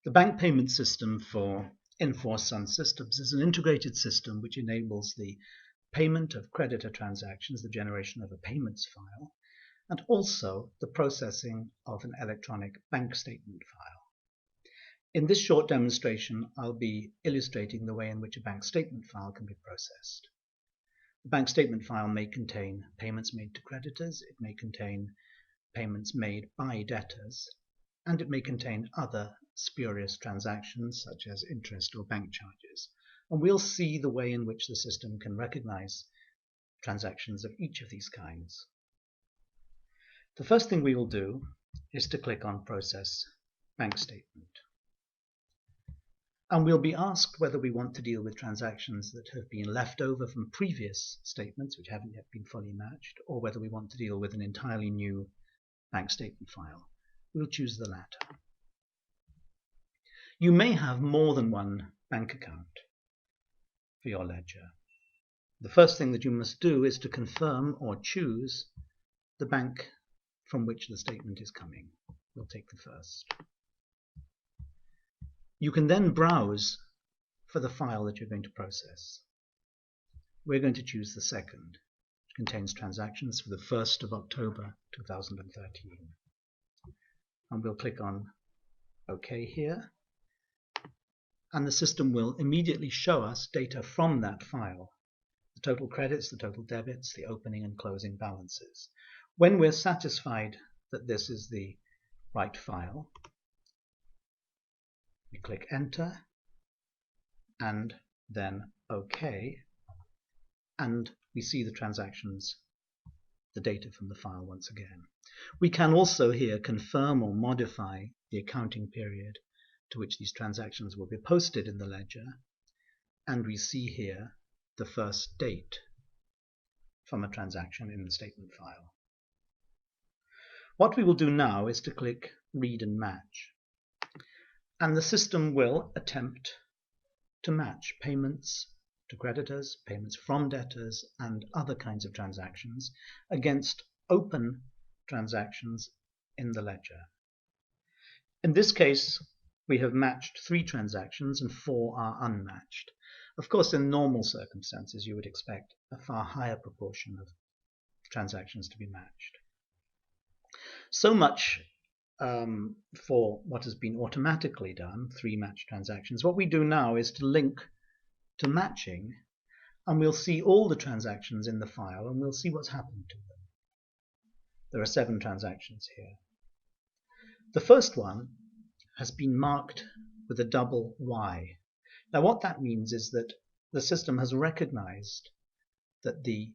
The bank payment system for Infor SunSystems is an integrated system which enables the payment of creditor transactions, the generation of a payments file, and also the processing of an electronic bank statement file. In this short demonstration, I'll be illustrating the way in which a bank statement file can be processed. The bank statement file may contain payments made to creditors, it may contain payments made by debtors, and it may contain other spurious transactions such as interest or bank charges. And we'll see the way in which the system can recognize transactions of each of these kinds. The first thing we will do is to click on Process Bank Statement. And we'll be asked whether we want to deal with transactions that have been left over from previous statements which haven't yet been fully matched, or whether we want to deal with an entirely new bank statement file. We'll choose the latter. You may have more than one bank account for your ledger. The first thing that you must do is to confirm or choose the bank from which the statement is coming. We'll take the first. You can then browse for the file that you're going to process. We're going to choose the second, which contains transactions for the 1st of October 2013. And we'll click on OK here. And the system will immediately show us data from that file. The total credits, the total debits, the opening and closing balances. When we're satisfied that this is the right file, we click Enter and then OK, and we see the transactions, the data from the file once again. We can also here confirm or modify the accounting period to which these transactions will be posted in the ledger, and we see here the first date from a transaction in the statement file. What we will do now is to click Read and Match, and the system will attempt to match payments to creditors, payments from debtors, and other kinds of transactions against open transactions in the ledger. In this case, we have matched 3 transactions and 4 are unmatched. Of course, in normal circumstances, you would expect a far higher proportion of transactions to be matched. So much for what has been automatically done, 3 matched transactions. What we do now is to link to matching, and we'll see all the transactions in the file, and we'll see what's happened to them. There are 7 transactions here. The first one has been marked with a double Y. Now what that means is that the system has recognized that the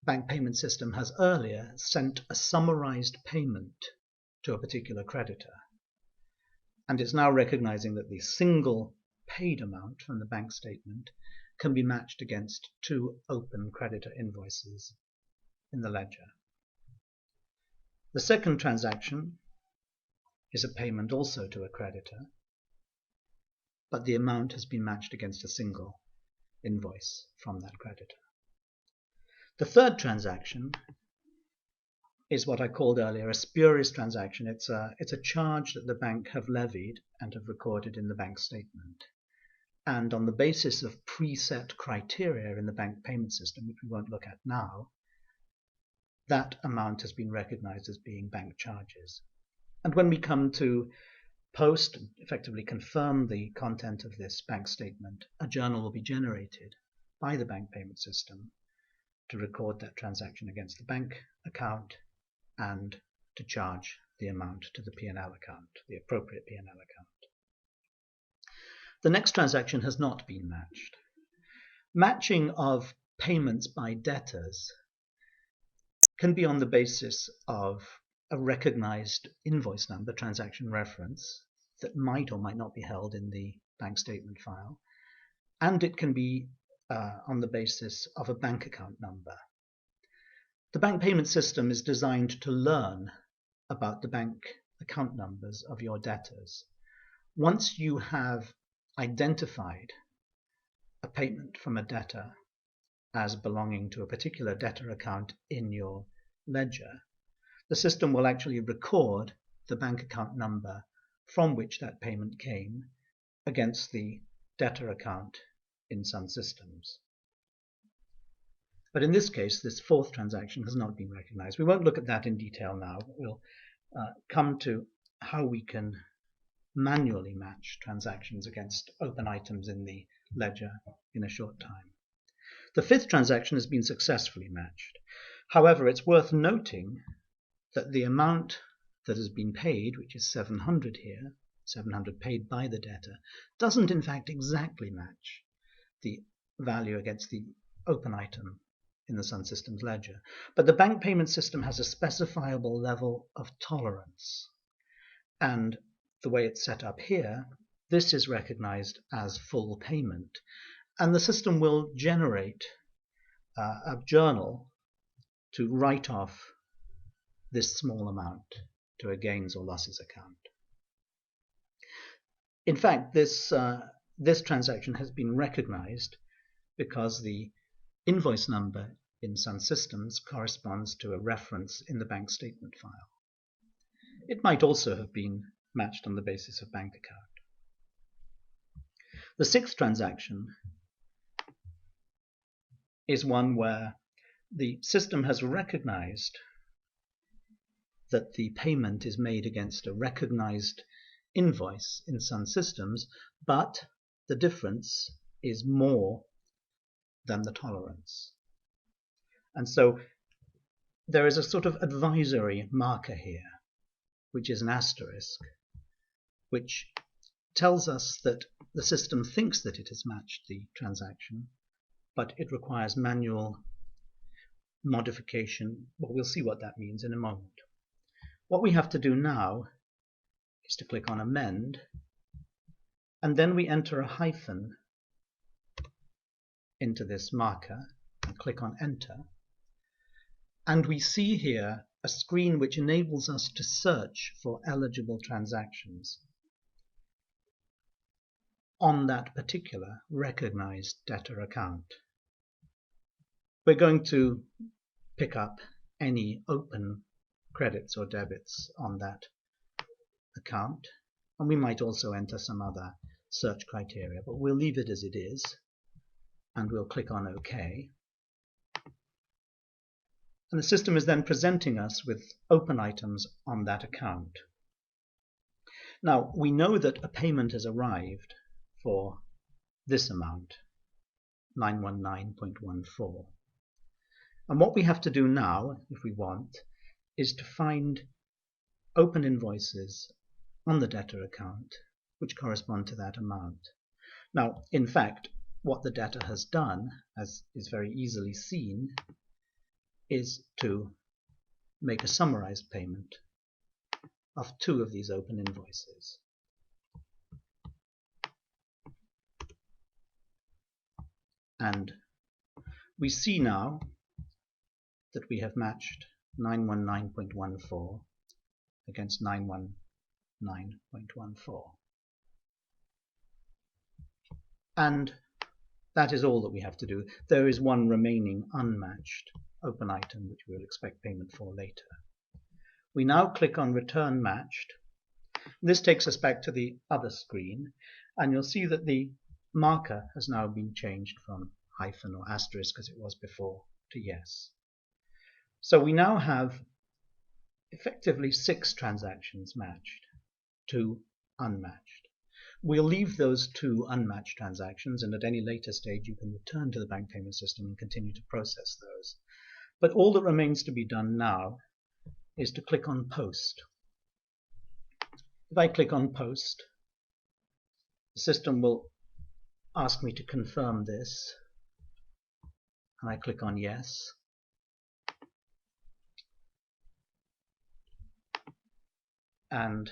bank payment system has earlier sent a summarized payment to a particular creditor, and it's now recognizing that the single paid amount from the bank statement can be matched against 2 open creditor invoices in the ledger. The second transaction is a payment also to a creditor, but the amount has been matched against a single invoice from that creditor. The third transaction is what I called earlier a spurious transaction. It's a charge that the bank have levied and have recorded in the bank statement. And on the basis of preset criteria in the bank payment system, which we won't look at now, that amount has been recognized as being bank charges. And when we come to post, effectively confirm the content of this bank statement, a journal will be generated by the bank payment system to record that transaction against the bank account and to charge the amount to the P&L account, the appropriate P&L account. The next transaction has not been matched. Matching of payments by debtors can be on the basis of a recognized invoice number, transaction reference, that might or might not be held in the bank statement file, and it can be on the basis of a bank account number. The bank payment system is designed to learn about the bank account numbers of your debtors. Once you have identified a payment from a debtor as belonging to a particular debtor account in your ledger, the system will actually record the bank account number from which that payment came against the debtor account in SunSystems. But in this case, this fourth transaction has not been recognized. We won't look at that in detail now, but we'll come to how we can manually match transactions against open items in the ledger in a short time. The fifth transaction has been successfully matched. However, it's worth noting that the amount that has been paid, which is 700 here, 700 paid by the debtor, doesn't in fact exactly match the value against the open item in the SunSystems ledger. But the bank payment system has a specifiable level of tolerance. And the way it's set up here, this is recognized as full payment. And the system will generate a journal to write off this small amount to a gains or losses account. In fact, this transaction has been recognized because the invoice number in SunSystems corresponds to a reference in the bank statement file. It might also have been matched on the basis of bank account. The sixth transaction is one where the system has recognized that the payment is made against a recognized invoice in SunSystems, but the difference is more than the tolerance. And so there is a sort of advisory marker here, which is an asterisk, which tells us that the system thinks that it has matched the transaction, but it requires manual modification. Well, we'll see what that means in a moment. What we have to do now is to click on Amend, and then we enter a hyphen into this marker and click on Enter. And we see here a screen which enables us to search for eligible transactions on that particular recognized debtor account. We're going to pick up any open credits or debits on that account, and we might also enter some other search criteria, but we'll leave it as it is, and we'll click on OK. And the system is then presenting us with open items on that account. Now, we know that a payment has arrived for this amount, 919.14. And what we have to do now, if we want, is to find open invoices on the debtor account which correspond to that amount. Now, in fact, what the debtor has done, as is very easily seen, is to make a summarized payment of 2 of these open invoices. And we see now that we have matched 919.14 against 919.14. And that is all that we have to do. There is one remaining unmatched open item which we'll expect payment for later. We now click on Return Matched. This takes us back to the other screen, and you'll see that the marker has now been changed from hyphen or asterisk, as it was before, to yes. So we now have effectively 6 transactions matched, 2 unmatched. We'll leave those 2 unmatched transactions, and at any later stage you can return to the bank payment system and continue to process those. But all that remains to be done now is to click on Post. If I click on Post, the system will ask me to confirm this, and I click on Yes. And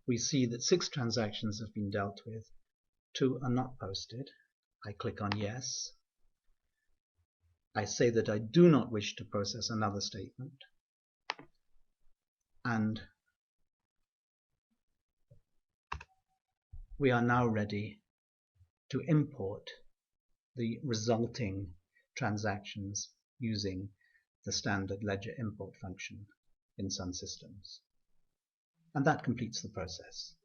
we see that 6 transactions have been dealt with, 2 are not posted. I click on Yes. I say that I do not wish to process another statement, and we are now ready to import the resulting transactions using the standard ledger import function in SunSystems. And that completes the process.